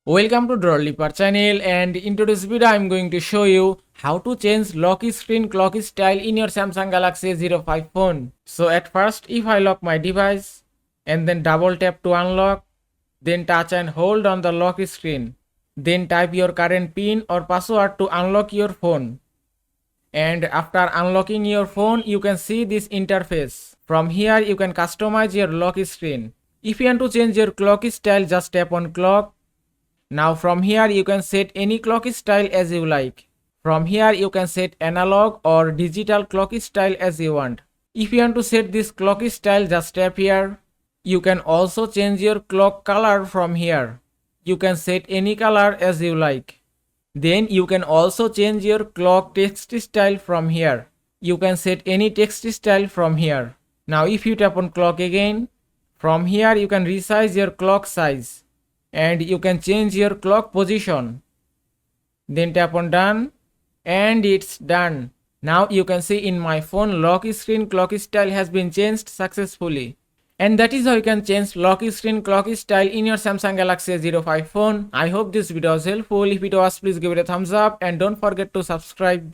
Welcome to Drawliper channel, and in today's video I am going to show you how to change lock screen clock style in your Samsung Galaxy A05 phone. So at first, if I lock my device and then double tap to unlock, then touch and hold on the lock screen. Then type your current PIN or password to unlock your phone. And after unlocking your phone, you can see this interface. From here you can customize your lock screen. If you want to change your clock style, just tap on clock. Now from here you can set any clock style as you like. From here you can set analog or digital clock style as you want. If you want to set this clock style, just tap here. You can also change your clock color from here. You can set any color as you like. Then you can also change your clock text style from here. You can set any text style from here. Now if you tap on clock again, from here you can resize your clock size. And you can change your clock position. Then tap on done and it's done. Now you can see in my phone lock screen clock style has been changed successfully. And that is how you can change lock screen clock style in your Samsung Galaxy A05 phone. I hope this video was helpful. If it was, please give it a thumbs up and don't forget to subscribe.